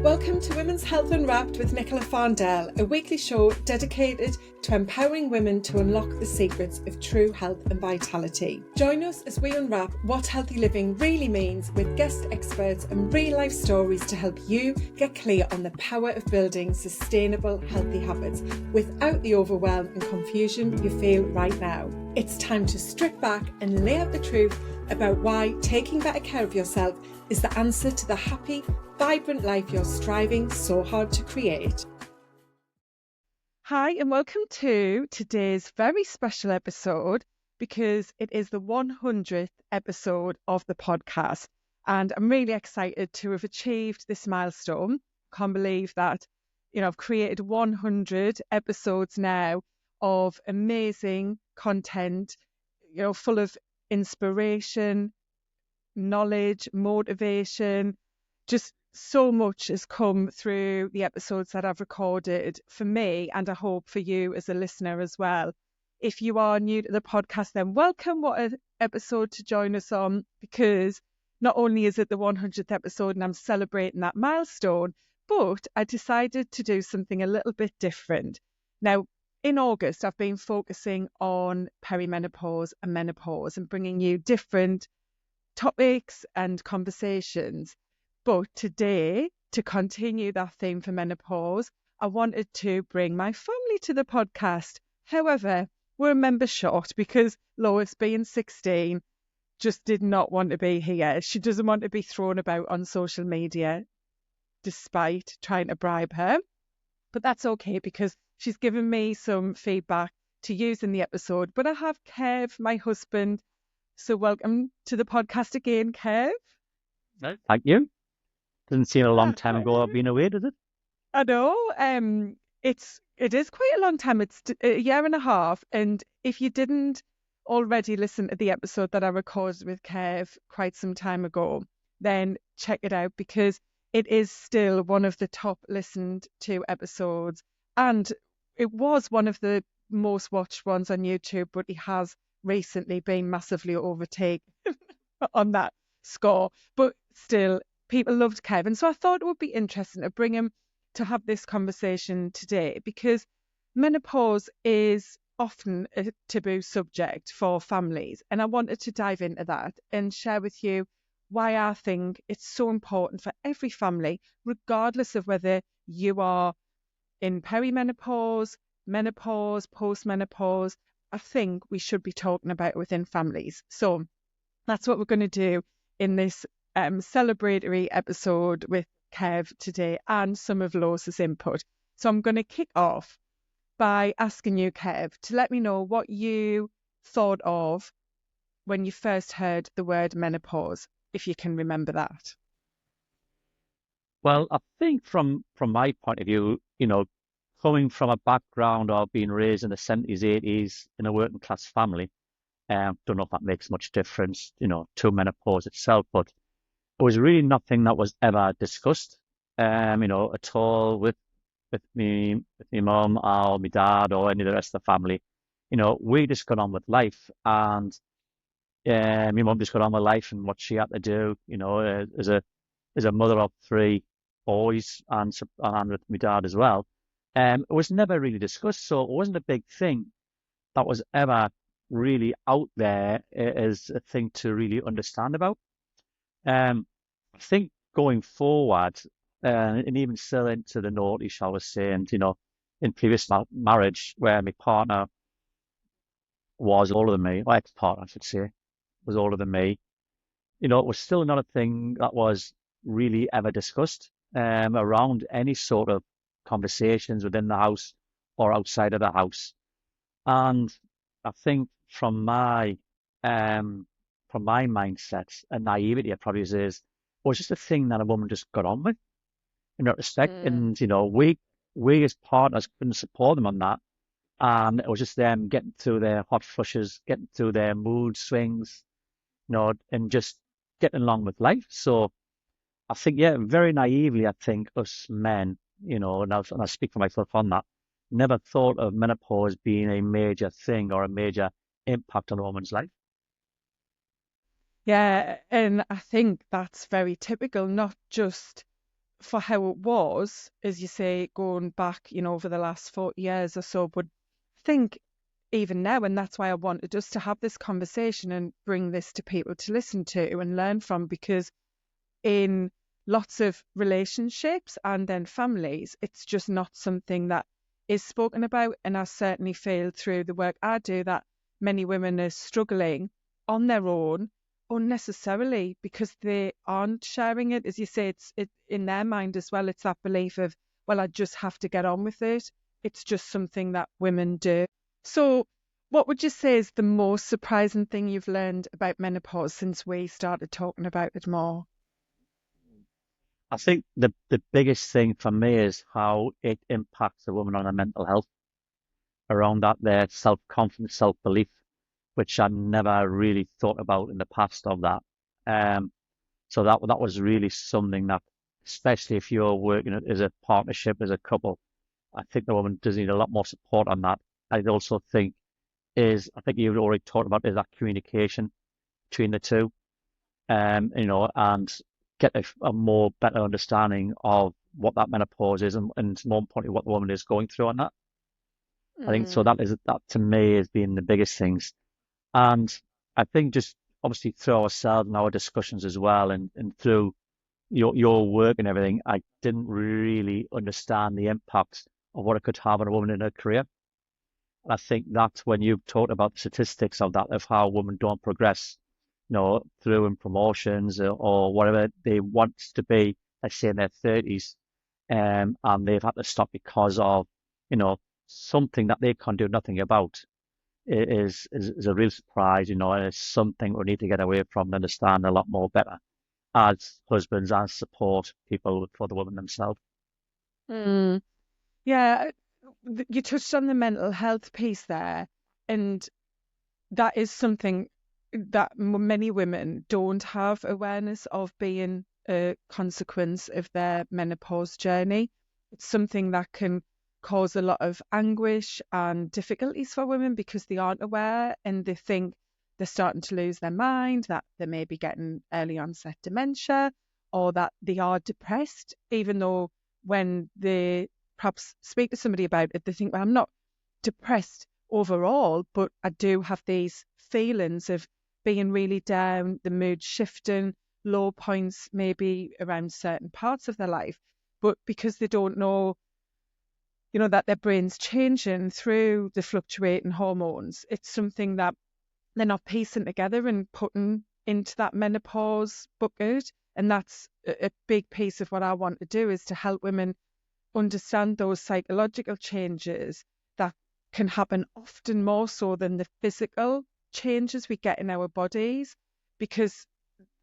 Welcome to Women's Health Unwrapped with Nicola Farndell, a weekly show dedicated to empowering women to unlock the secrets of true health and vitality. Join us as we unwrap what healthy living really means with guest experts and real-life stories to help you get clear on the power of building sustainable, healthy habits without the overwhelm and confusion you feel right now. It's time to strip back and lay out the truth about why taking better care of yourself is the answer to the happy, vibrant life you're striving so hard to create. Hi, and welcome to today's very special episode because it is the 100th episode of the podcast. And I'm really excited to have achieved this milestone. Can't believe that, I've created 100 episodes now of amazing content, full of inspiration, knowledge, motivation, just so much has come through the episodes that I've recorded for me, and I hope for you as a listener as well. If you are new to the podcast, then welcome. What an episode to join us on, because not only is it the 100th episode and I'm celebrating that milestone, but I decided to do something a little bit different. Now, in August, I've been focusing on perimenopause and menopause and bringing you different topics and conversations. But today, to continue that theme for menopause, I wanted to bring my family to the podcast. However, we're a member short because Lois, being 16, just did not want to be here. She doesn't want to be thrown about on social media, despite trying to bribe her. But that's okay because she's given me some feedback to use in the episode. But I have Kev, my husband. So welcome to the podcast again, Kev. No, thank you. Doesn't seem a long time ago I've been away, does it? I know. It is quite a long time. It's a year and a half. And if you didn't already listen to the episode that I recorded with Kev quite some time ago, then check it out because it is still one of the top listened to episodes. And it was one of the most watched ones on YouTube, but it has recently been massively overtaken on that score. But still, people loved Kevin. So I thought it would be interesting to bring him to have this conversation today because menopause is often a taboo subject for families. And I wanted to dive into that and share with you why I think it's so important for every family, regardless of whether you are in perimenopause, menopause, postmenopause. I think we should be talking about it within families. So that's what we're going to do in this celebratory episode with Kev today and some of Lois's input. So I'm going to kick off by asking you, Kev, to let me know what you thought of when you first heard the word menopause, if you can remember that. Well, I think from my point of view, coming from a background of being raised in the 70s, 80s in a working class family, don't know if that makes much difference, to menopause itself, but it was really nothing that was ever discussed, at all with me, with my mum or my dad or any of the rest of the family. We just got on with life, and my mum just got on with life and what she had to do, as a mother of three boys and with my dad as well. It was never really discussed, so it wasn't a big thing that was ever really out there as a thing to really understand about. I think going forward, and even still into the noughties, shall we say, and in previous marriage where my partner was older than me, my ex-partner, I should say, was older than me, it was still not a thing that was really ever discussed around any sort of conversations within the house or outside of the house. And I think from my mindset and naivety, it probably is, it was just a thing that a woman just got on with in that respect. And, we as partners couldn't support them on that. And it was just them getting through their hot flushes, getting through their mood swings, and just getting along with life. So I think, very naively, I think us men, and I speak for myself on that, never thought of menopause being a major thing or a major impact on a woman's life. Yeah, and I think that's very typical, not just for how it was, as you say, going back, over the last 40 years or so, but think even now, and that's why I wanted us to have this conversation and bring this to people to listen to and learn from, because in lots of relationships and then families, it's just not something that is spoken about. And I certainly feel through the work I do that many women are struggling on their own unnecessarily because they aren't sharing it. As you say, it in their mind as well. It's that belief of, well, I just have to get on with it. It's just something that women do. So, what would you say is the most surprising thing you've learned about menopause since we started talking about it more? I think the biggest thing for me is how it impacts a woman on her mental health around that, their self-confidence, self-belief, which I never really thought about in the past of that. Um, so that was really something that, especially if you're working as a partnership, as a couple, I think the woman does need a lot more support on that. I also think I think you've already talked about, is that communication between the two, and get a more better understanding of what that menopause is and more importantly, what the woman is going through on that. I think so. Mm. That to me has been the biggest things. And I think just obviously through ourselves and our discussions as well, and through your work and everything, I didn't really understand the impact of what it could have on a woman in her career. And I think that's when you've talked about the statistics of that, of how women don't progress, through in promotions or whatever they want to be, let's say in their 30s, and they've had to stop because of, you know, something that they can do nothing about. It is a real surprise, and it's something we need to get away from and understand a lot more better as husbands, as support people for the women themselves. Mm. Yeah, you touched on the mental health piece there, and that is something that many women don't have awareness of being a consequence of their menopause journey. It's something that can cause a lot of anguish and difficulties for women because they aren't aware and they think they're starting to lose their mind, that they may be getting early onset dementia, or that they are depressed, even though when they perhaps speak to somebody about it, they think, well, I'm not depressed overall, but I do have these feelings of being really down, the mood shifting, low points maybe around certain parts of their life. But because they don't know, that their brain's changing through the fluctuating hormones, it's something that they're not piecing together and putting into that menopause bucket. And that's a big piece of what I want to do, is to help women understand those psychological changes that can happen often more so than the physical changes we get in our bodies, because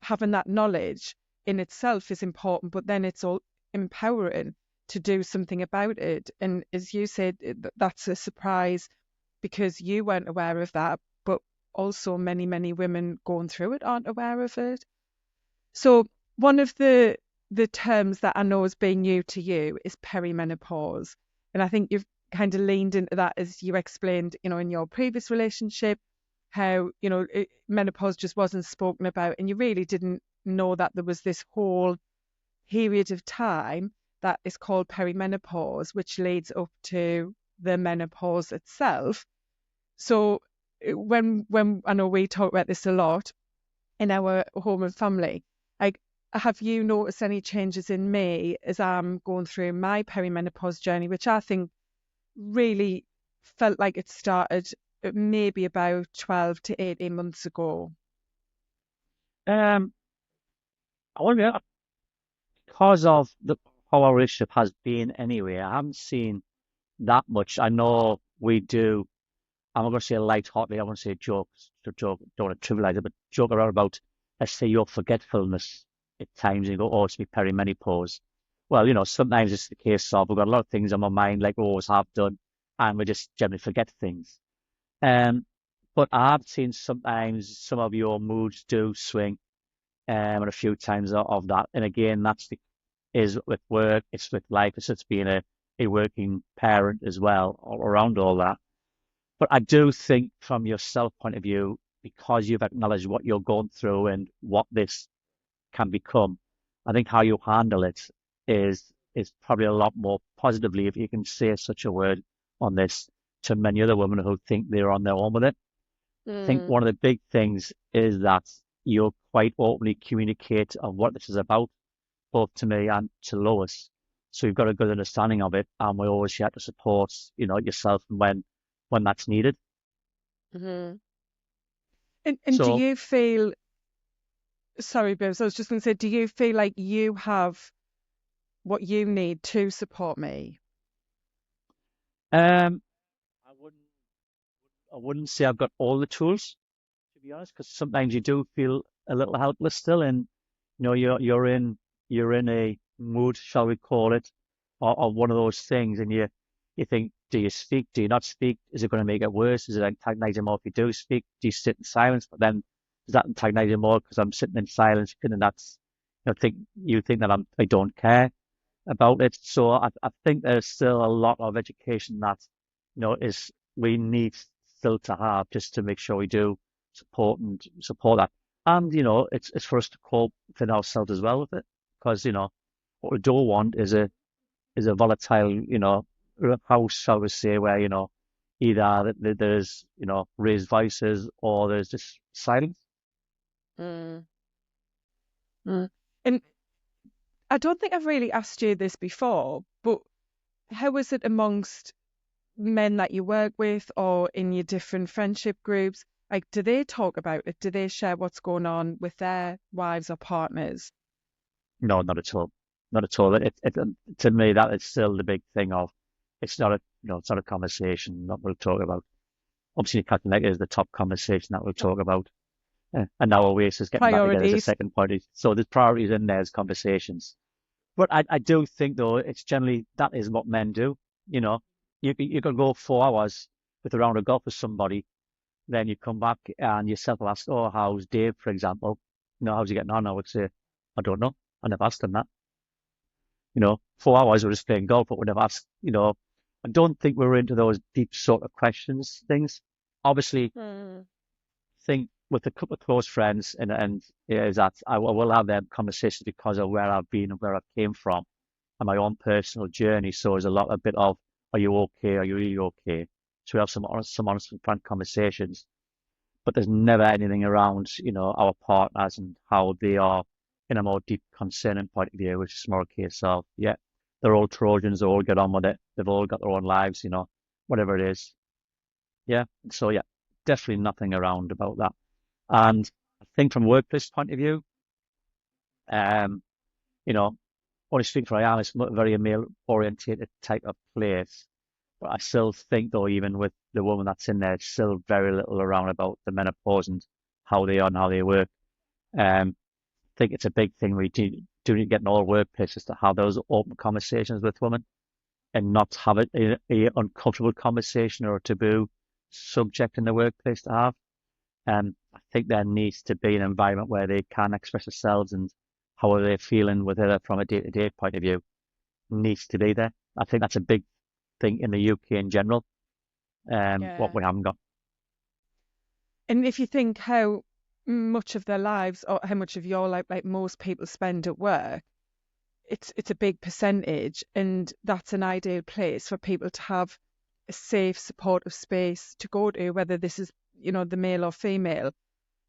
having that knowledge in itself is important, but then it's all empowering to do something about it. And as you said, that's a surprise because you weren't aware of that, but also many, many women going through it aren't aware of it. So one of the terms that I know is being new to you is perimenopause. And I think you've kind of leaned into that as you explained, in your previous relationship, how, menopause just wasn't spoken about and you really didn't know that there was this whole period of time that is called perimenopause, which leads up to the menopause itself. So when I know we talk about this a lot, in our home and family. Like, have you noticed any changes in me as I'm going through my perimenopause journey, which I think really felt like it started maybe about 12 to 18 months ago? Um, I want to be because of how our relationship has been anyway. I haven't seen that much. I know we do. I'm not going to say light-heartedly. I want to say jokes, don't want to trivialize it, but joke around about, let's say, your forgetfulness at times. And you go, oh, it's me perimenopause. Well, sometimes it's the case of we've got a lot of things on my mind, like we always have done, and we just generally forget things. Um, but I've seen sometimes some of your moods do swing, and a few times of that. And again, is with work, it's with life, it's just being a working parent as well, all around all that. But I do think from your self point of view, because you've acknowledged what you're going through and what this can become, I think how you handle it is probably a lot more positively, if you can say such a word on this, to many other women who think they're on their own with it. I think one of the big things is that you quite openly communicate of what this is about, both to me and to Lois. So you've got a good understanding of it, and we're always here to support, yourself when that's needed. Mm-hmm. And do So you feel, sorry, Bibbs, I was just going to say, do you feel like you have what you need to support me? um, I wouldn't say I've got all the tools, to be honest, because sometimes you do feel a little helpless still, and you're in a mood, shall we call it, or one of those things, and you think, do you speak? Do you not speak? Is it going to make it worse? Is it antagonizing more if you do speak? Do you sit in silence? But then is that antagonizing more because I'm sitting in silence, and that's you think that I don't care about it. So I think there's still a lot of education that is we need still to have, just to make sure we do support that. And it's for us to cope within ourselves as well with it, because what we don't want is a volatile house, shall we say, where either there's raised voices or there's just silence. Mm. Mm. And I don't think I've really asked you this before, but how is it amongst men that you work with or in your different friendship groups? Like, do they talk about it? Do they share what's going on with their wives or partners? No, not at all. Not at all. To me, that is still the big thing of it's not it's not a conversation that we'll talk about. Obviously, Captain Mega is the top conversation that we'll talk about. And now Oasis getting back together as a Priorities. second party. So there's priorities in there as conversations. But I do think, though, it's generally that is what men do. You could go 4 hours with a round of golf with somebody, then you come back and yourself will ask, oh, how's Dave, for example? How's he getting on? I would say, I don't know. I never asked him that. 4 hours we're just playing golf, but we never asked, I don't think we're into those deep sort of questions things. Obviously, Mm. think with a couple of close friends and is that I will have them conversations because of where I've been and where I came from and my own personal journey. So there's a bit of, are you okay? Are you really okay? So we have some honest and frank conversations, but there's never anything around, our partners and how they are in a more deep concerning point of view, which is more a case of, yeah, they're all Trojans, they all get on with it. They've all got their own lives, whatever it is. Yeah. So yeah, definitely nothing around about that. And I think from a workplace point of view, um, you know, only speaking for I am, it's not a very male orientated type of place. But I still think though, even with the woman that's in there, it's still very little around about the menopause and how they are and how they work. I think it's a big thing we do need to get in all workplaces to have those open conversations with women and not have it a uncomfortable conversation or a taboo subject in the workplace to have. I think there needs to be an environment where they can express themselves and how are they feeling with it from a day-to-day point of view needs to be there. I think that's a big thing in the UK in general, what Yeah. we haven't got. And if you think how much of their lives or how much of your life, like most people spend at work, it's a big percentage, and that's an ideal place for people to have a safe, supportive space to go to, whether this is, the male or female,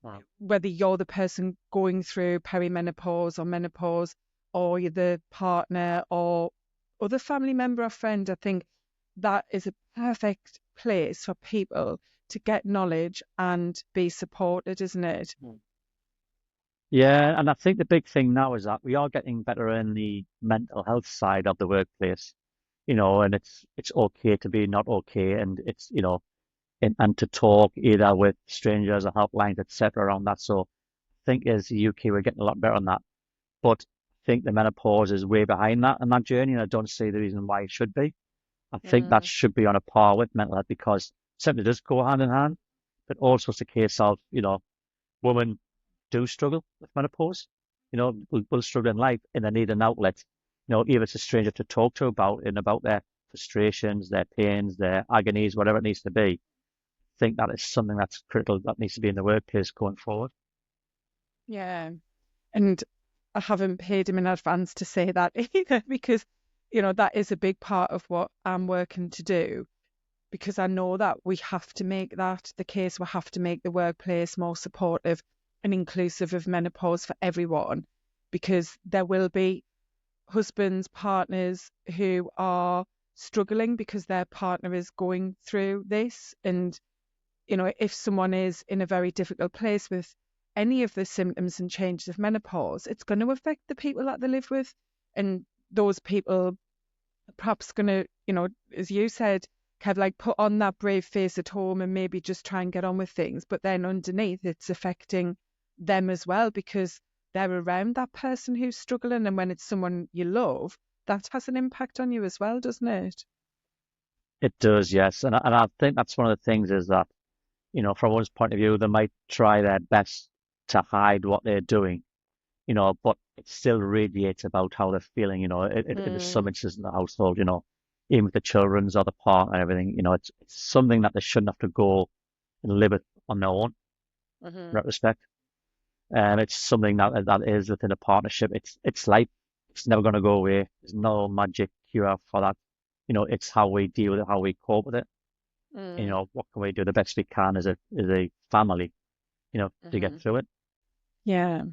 Wow. whether you're the person going through perimenopause or menopause, or you're the partner or other family member or friend. I think that is a perfect place for people to get knowledge and be supported, isn't it? Yeah, and I think the big thing now is that we are getting better in the mental health side of the workplace, and it's okay to be not okay, and it's and to talk either with strangers or helplines, etc. around that. So I think as the UK we're getting a lot better on that. But I think the menopause is way behind that in that journey, and I don't see the reason why it should be. I think that Mm. should be on a par with mental health because it certainly does go hand in hand, but also it's a case of, women do struggle with menopause. Will struggle in life and they need an outlet. Either it's a stranger to talk to about their frustrations, their pains, their agonies, whatever it needs to be. I think that is something that's critical that needs to be in the workplace going forward. Yeah. And I haven't paid him in advance to say that either, because, that is a big part of what I'm working to do, because I know that we have to make that the case. We have to make the workplace more supportive and inclusive of menopause for everyone, because there will be husbands, partners who are struggling because their partner is going through this. And, if someone is in a very difficult place with any of the symptoms and changes of menopause, it's going to affect the people that they live with. And those people are perhaps going to, as you said, Kev, like put on that brave face at home and maybe just try and get on with things. But then underneath, it's affecting them as well, because they're around that person who's struggling. And when it's someone you love, that has an impact on you as well, doesn't it? It does, yes. And I think that's one of the things is that, from one's point of view, they might try their best to hide what they're doing, but it still radiates about how they're feeling, in some Mm, instances in the household, even with the children's or the partner and everything, it's something that they shouldn't have to go and live it on their own in hmm that respect. And it's something that is within a partnership. It's life. It's never going to go away. There's no magic cure for that. It's how we deal with it, how we cope with it. mm, What can we do the best we can as a family, to get hmm through it. Yeah.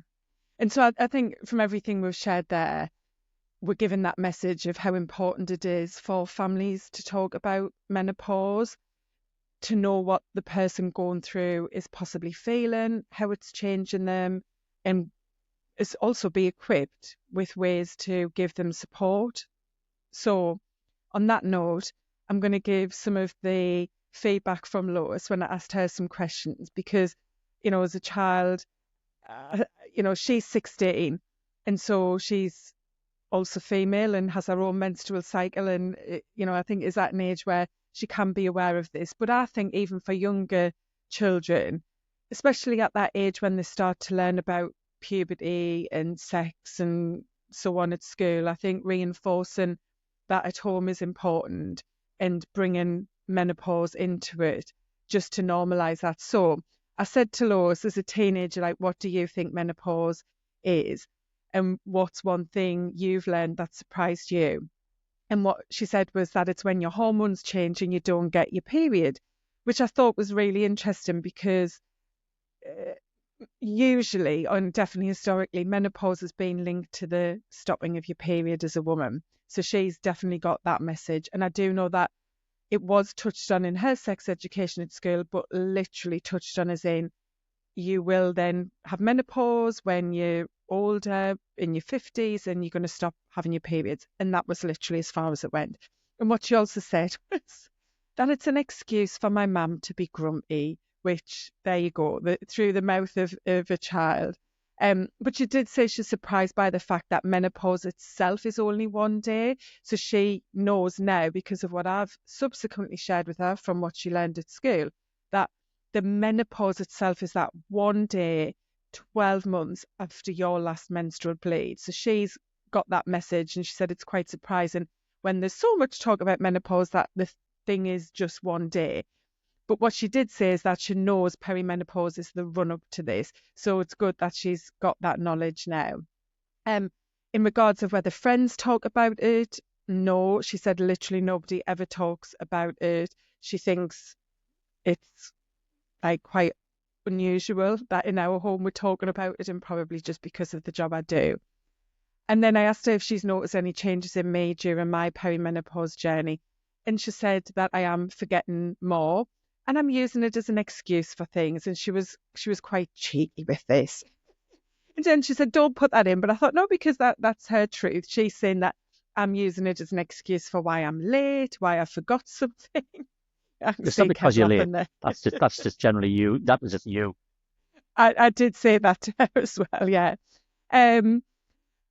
And so I think from everything we've shared there, we're given that message of how important it is for families to talk about menopause, to know what the person going through is possibly feeling, how it's changing them, and is also be equipped with ways to give them support. So, on that note, I'm going to give some of the feedback from Lois when I asked her some questions, because, as a child, uh, she's 16, and so she's also female and has her own menstrual cycle, and I think is at an age where she can be aware of this. But I think even for younger children, especially at that age when they start to learn about puberty and sex and so on at school, I think reinforcing that at home is important, and bringing menopause into it just to normalize that. So I said to Lois as a teenager, like, what do you think menopause is? And what's one thing you've learned that surprised you? And what she said was that it's when your hormones change and you don't get your period, which I thought was really interesting, because uh, usually, and definitely historically, menopause has been linked to the stopping of your period as a woman. So she's definitely got that message. And I do know that it was touched on in her sex education at school, but literally touched on as in, you will then have menopause when you're older, in your 50s, and you're going to stop having your periods. And that was literally as far as it went. And what she also said was that it's an excuse for my mum to be grumpy, which, there you go, through the mouth of a child. But she did say she's surprised by the fact that menopause itself is only 1 day. So she knows now, because of what I've subsequently shared with her from what she learned at school, that the menopause itself is that 1 day, 12 months after your last menstrual bleed. So she's got that message, and she said it's quite surprising when there's so much talk about menopause that the thing is just 1 day. But what she did say is that she knows perimenopause is the run up to this. So it's good that she's got that knowledge now. Um, in regards of whether friends talk about it, no, she said literally nobody ever talks about it. She thinks it's like quite unusual that in our home we're talking about it, and probably just because of the job I do. And then I asked her if she's noticed any changes in me during my perimenopause journey. And she said that I am forgetting more, and I'm using it as an excuse for things. And she was quite cheeky with this. And then she said, don't put that in. But I thought, no, because that's her truth. She's saying that I'm using it as an excuse for why I'm late, why I forgot something. I can It's not see because Kev you're late. laughing there. That's just generally you. That was just you. I did say that to her as well, yeah. Um,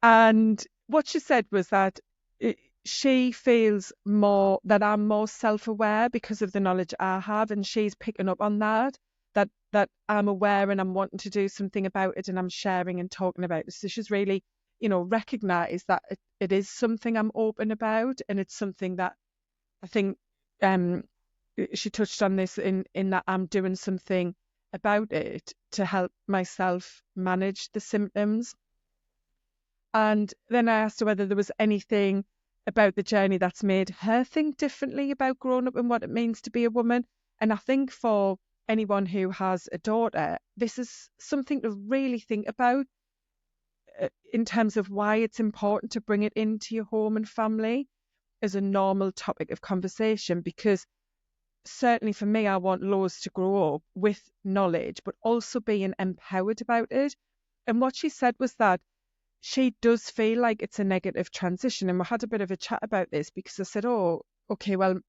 And what she said was that she feels more that I'm more self-aware because of the knowledge I have, and she's picking up on that I'm aware and I'm wanting to do something about it, and I'm sharing and talking about it. So she's really, recognized that it is something I'm open about, and it's something that I think um she touched on this in that I'm doing something about it to help myself manage the symptoms. And then I asked her whether there was anything about the journey that's made her think differently about growing up and what it means to be a woman. And I think for anyone who has a daughter, this is something to really think about in terms of why it's important to bring it into your home and family as a normal topic of conversation. Because certainly for me, I want Lois to grow up with knowledge, but also being empowered about it. And what she said was that she does feel like it's a negative transition. And we had a bit of a chat about this because I said, oh, okay, well,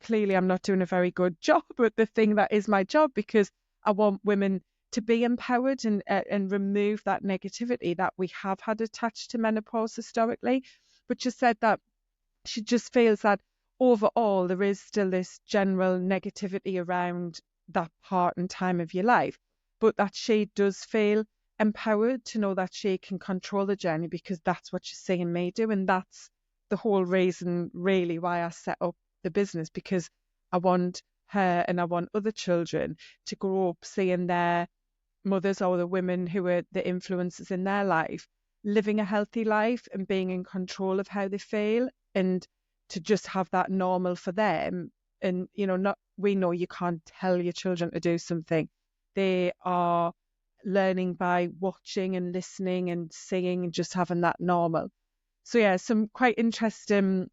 clearly I'm not doing a very good job at the thing that is my job, because I want women to be empowered and remove that negativity that we have had attached to menopause historically. But she said that she just feels that overall there is still this general negativity around that part and time of your life, but that she does feel empowered to know that she can control the journey, because that's what she's seeing me do. And that's the whole reason really why I set up the business, because I want her and I want other children to grow up seeing their mothers or the women who are the influences in their life living a healthy life and being in control of how they feel, and to just have that normal for them. And not, we know you can't tell your children to do something. They are learning by watching and listening and seeing and just having that normal. So yeah, some quite interesting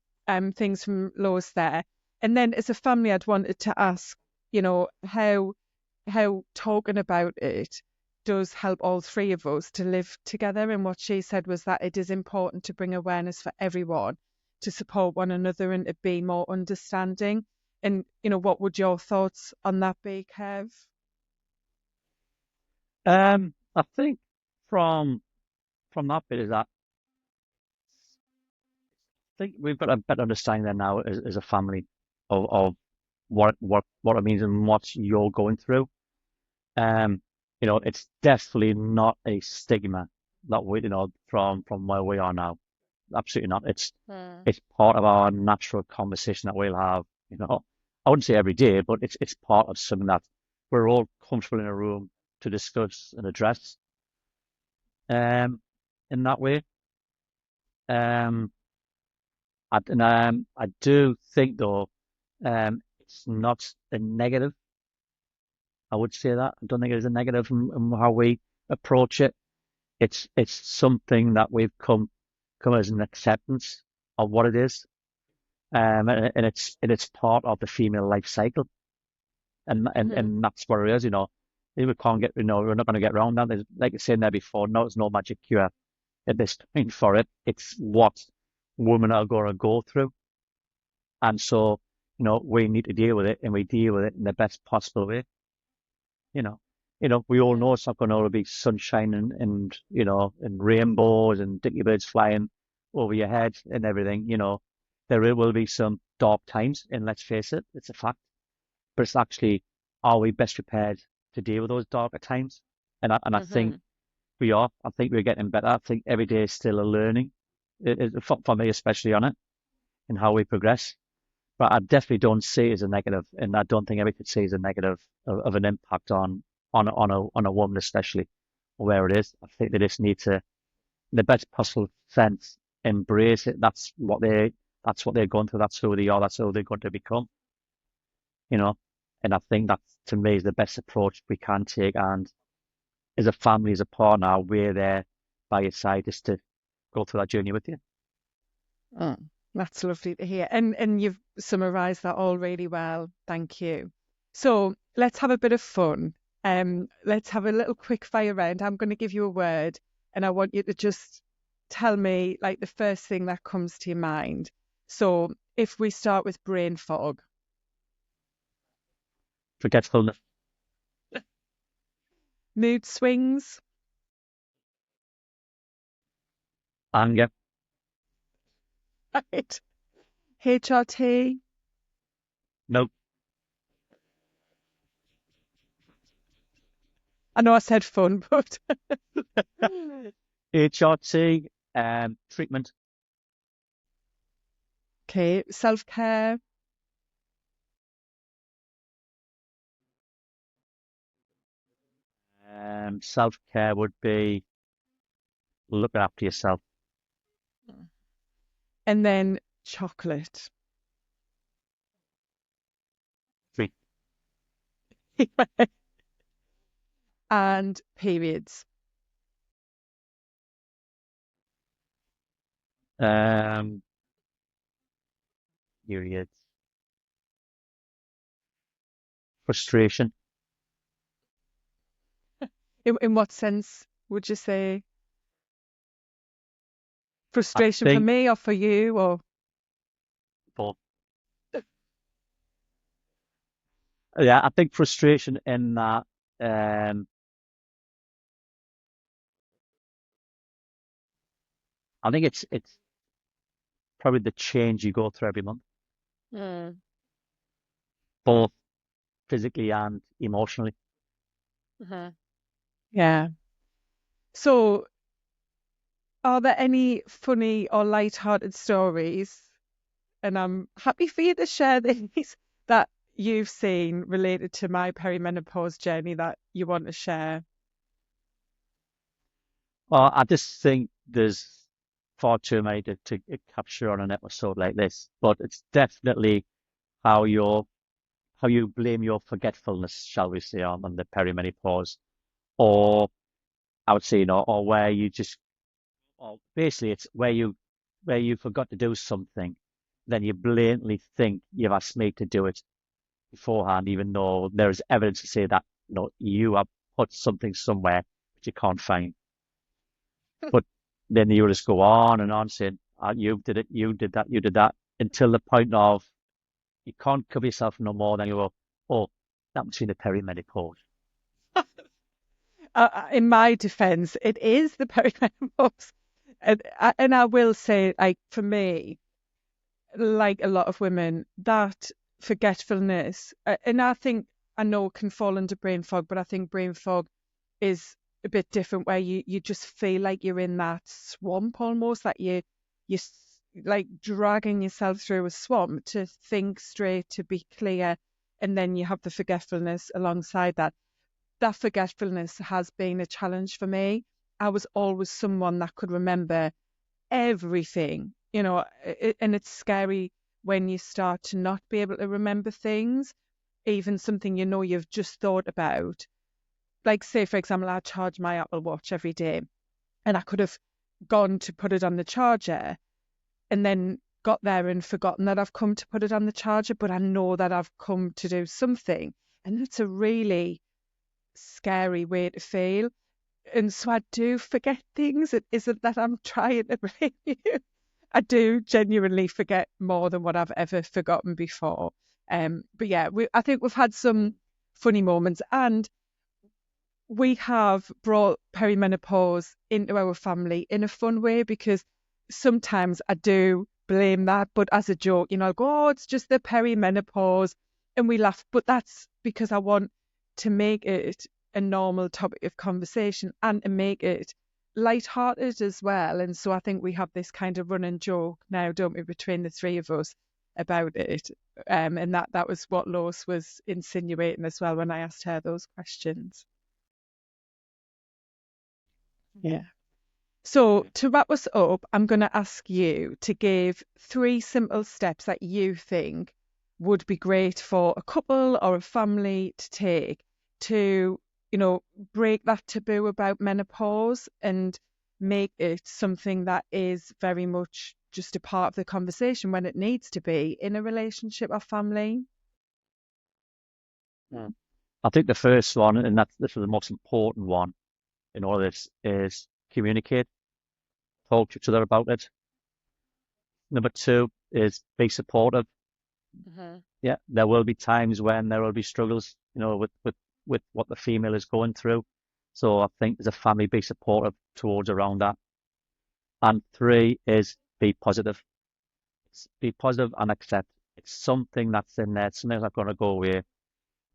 things from Lois there. And then as a family, I'd wanted to ask, how talking about it does help all three of us to live together. And what she said was that it is important to bring awareness for everyone, to support one another and to be more understanding. And, what would your thoughts on that be, Kev? I think from that bit is that I think we've got a better understanding there now as a family of what it means and what you're going through. Um, it's definitely not a stigma that we, from where we are now. Absolutely not. Mm. It's part of our natural conversation that we'll have. I wouldn't say every day, but it's part of something that we're all comfortable in a room to discuss and address. In that way. Um, I do think though, it's not a negative. I would say that. I don't think it is a negative in how we approach it. It's something that we've come as an acceptance of what it is. And it's part of the female life cycle, and and Hmm. and that's what it is. We can't get, we're not going to get around that. There's, like I said there before, no, there's no magic cure at this point for it. It's what women are going to go through, and so we need to deal with it, and we deal with it in the best possible way. You know, we all Yeah. know it's not going to be sunshine and rainbows and dicky birds flying over your head and everything. There will be some dark times, and let's face it, it's a fact. But it's actually, are we best prepared to deal with those darker times? And I think Hmm. we are. I think we're getting better. I think every day is still a learning, for me especially on it, and how we progress. But I definitely don't see it as a negative, and I don't think everyone could see it as a negative of an impact on a woman, especially where it is. I think they just need to, in the best possible sense, embrace it. That's what they're going through. That's who they are. That's who they're going to become. You know, and I think that to me is the best approach we can take. And as a family, as a partner, we're there by your side just to go through that journey with you. Oh, that's lovely to hear. And you've summarised that all really well. Thank you. So let's have a bit of fun. Let's have a little quick fire round. I'm going to give you a word, and I want you to just tell me like the first thing that comes to your mind. So if we start with brain fog, Forgetfulness, mood swings, anger, right? HRT. no, I know I said fun, but HRT, treatment, okay, self-care, self-care would be looking after yourself. And then chocolate. 3. And periods. Periods. Frustration. In what sense would you say? I Frustration for think me or for you or both. Yeah, I think frustration in that I think it's probably the change you go through every month, Mm. both physically and emotionally. Mhm. Yeah. So, are there any funny or light-hearted stories? And I'm happy for you to share these that you've seen related to my perimenopause journey that you want to share. Well, I just think there's far too many to capture on an episode like this, but it's definitely how how you blame your forgetfulness, shall we say, on the perimenopause, or I would say, or where you just, or basically it's where you forgot to do something, then you blatantly think you've asked me to do it beforehand, even though there is evidence to say that you have put something somewhere which you can't find. But then you just go on and on saying, you did it, you did that, you did that, until the point of you can't cover yourself no more. Then you go, oh, that must be the perimenopause. In my defense, it is the perimenopause. And I will say, like, for me, like a lot of women, that forgetfulness, and I think I know it can fall under brain fog, but I think brain fog is a bit different where you just feel like you're in that swamp almost, like like dragging yourself through a swamp to think straight, to be clear, and then you have the forgetfulness alongside that. That forgetfulness has been a challenge for me. I was always someone that could remember everything, and it's scary when you start to not be able to remember things, even something you've just thought about. Like, say, for example, I charge my Apple Watch every day, and I could have gone to put it on the charger and then got there and forgotten that I've come to put it on the charger, but I know that I've come to do something. And it's a really scary way to feel. And so I do forget things. It isn't that I'm trying to blame you. I do genuinely forget more than what I've ever forgotten before. But yeah, I think we've had some funny moments, and we have brought perimenopause into our family in a fun way because sometimes I do blame that, but as a joke, like, oh, it's just the perimenopause, and we laugh. But that's because I want to make it a normal topic of conversation and to make it light-hearted as well. And so I think we have this kind of running joke now, don't we, between the three of us about it. And that was what Lois was insinuating as well when I asked her those questions. Yeah. So to wrap us up, I'm going to ask you to give 3 simple steps that you think would be great for a couple or a family to take to, break that taboo about menopause and make it something that is very much just a part of the conversation when it needs to be in a relationship or family. Mm. I think the first one, and this is the most important one in all this, is communicate, talk to each other about it. Number 2 is be supportive. Mhm. Yeah, there will be times when there will be struggles, with what the female is going through. So I think as a family, be supportive towards around that. And 3 is be positive. Be positive and accept. It's something that's in there. It's something that's not going to go away.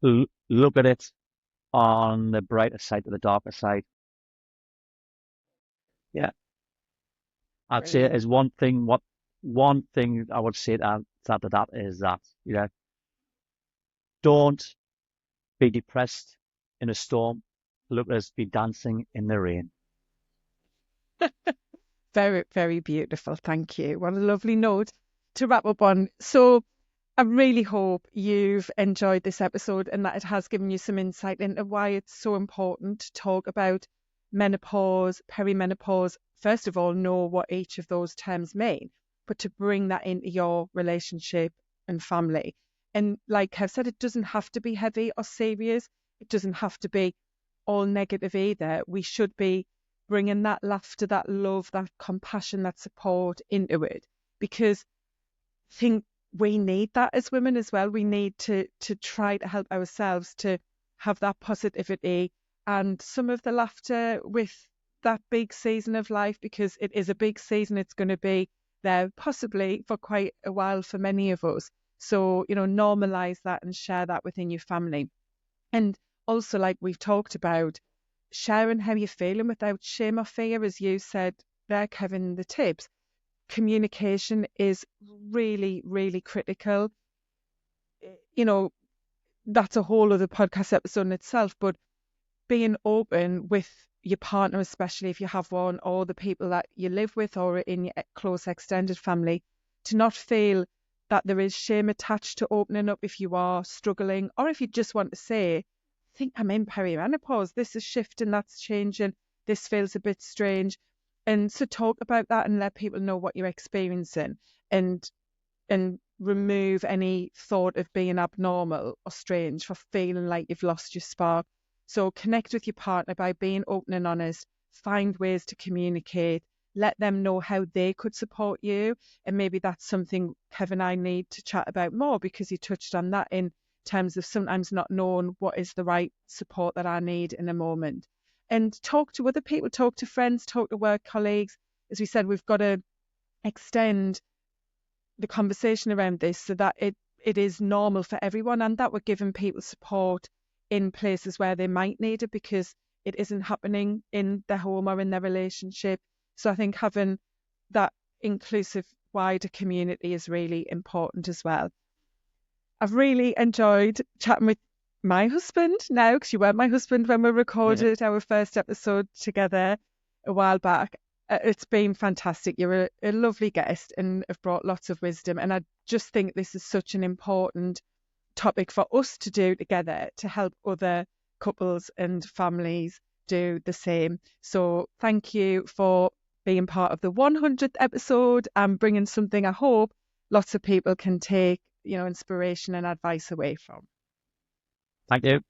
Look at it on the brighter side to the darker side. Yeah, I'd say Brilliant. is one thing I would say to that is that, don't be depressed in a storm. Look, let's be dancing in the rain. Very, very beautiful. Thank you. What a lovely note to wrap up on. So I really hope you've enjoyed this episode and that it has given you some insight into why it's so important to talk about menopause, perimenopause. First of all, know what each of those terms mean, but to bring that into your relationship and family. And like I've said, it doesn't have to be heavy or serious. It doesn't have to be all negative either. We should be bringing that laughter, that love, that compassion, that support into it, because I think we need that as women as well. We need to try to help ourselves to have that positivity and some of the laughter with that big season of life, because it is a big season. It's going to be there possibly for quite a while for many of us. So, normalize that and share that within your family. And also, like we've talked about, sharing how you're feeling without shame or fear, as you said there, Kevin, the tips. Communication is really, really critical. That's a whole other podcast episode in itself, but being open with your partner, especially if you have one, or the people that you live with or in your close extended family, to not feel that there is shame attached to opening up if you are struggling, or if you just want to say, I think I'm in perimenopause, this is shifting, that's changing, this feels a bit strange. And so talk about that and let people know what you're experiencing, and remove any thought of being abnormal or strange for feeling like you've lost your spark. So connect with your partner by being open and honest, find ways to communicate, let them know how they could support you. And maybe that's something Kevin and I need to chat about more, because he touched on that in terms of sometimes not knowing what is the right support that I need in a moment. And talk to other people, talk to friends, talk to work colleagues. As we said, we've got to extend the conversation around this so that it is normal for everyone, and that we're giving people support in places where they might need it, because it isn't happening in their home or in their relationship. So I think having that inclusive, wider community is really important as well. I've really enjoyed chatting with my husband now, because you weren't my husband when we recorded our first episode together a while back. It's been fantastic. You're a lovely guest and have brought lots of wisdom. And I just think this is such an important topic for us to do together to help other couples and families do the same. So thank you for being part of the 100th episode and bringing something I hope lots of people can take, inspiration and advice away from. Thank you.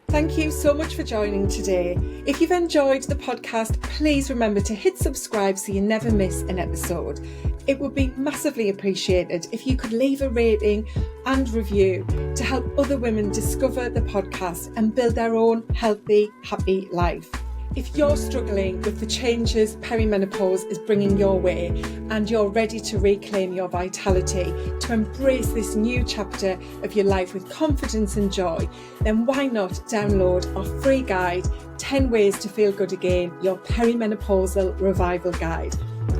Thank you so much for joining today. If you've enjoyed the podcast, please remember to hit subscribe so you never miss an episode. It would be massively appreciated if you could leave a rating and review to help other women discover the podcast and build their own healthy, happy life. If you're struggling with the changes perimenopause is bringing your way and you're ready to reclaim your vitality, to embrace this new chapter of your life with confidence and joy, then why not download our free guide, 10 Ways to Feel Good Again, your perimenopausal revival guide.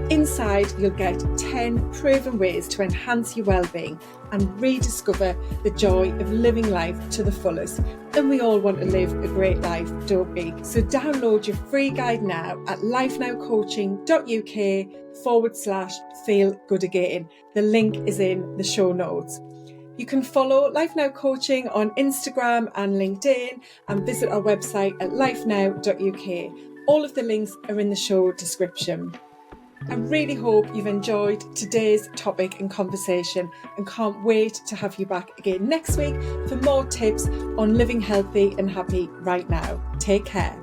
Inside, you'll get 10 proven ways to enhance your well-being and rediscover the joy of living life to the fullest. And we all want to live a great life, don't we? So download your free guide now at lifenowcoaching.uk/feel good again. The link is in the show notes. You can follow Life Now Coaching on Instagram and LinkedIn, and visit our website at lifenow.uk. All of the links are in the show description. I really hope you've enjoyed today's topic and conversation, and can't wait to have you back again next week for more tips on living healthy and happy right now. Take care.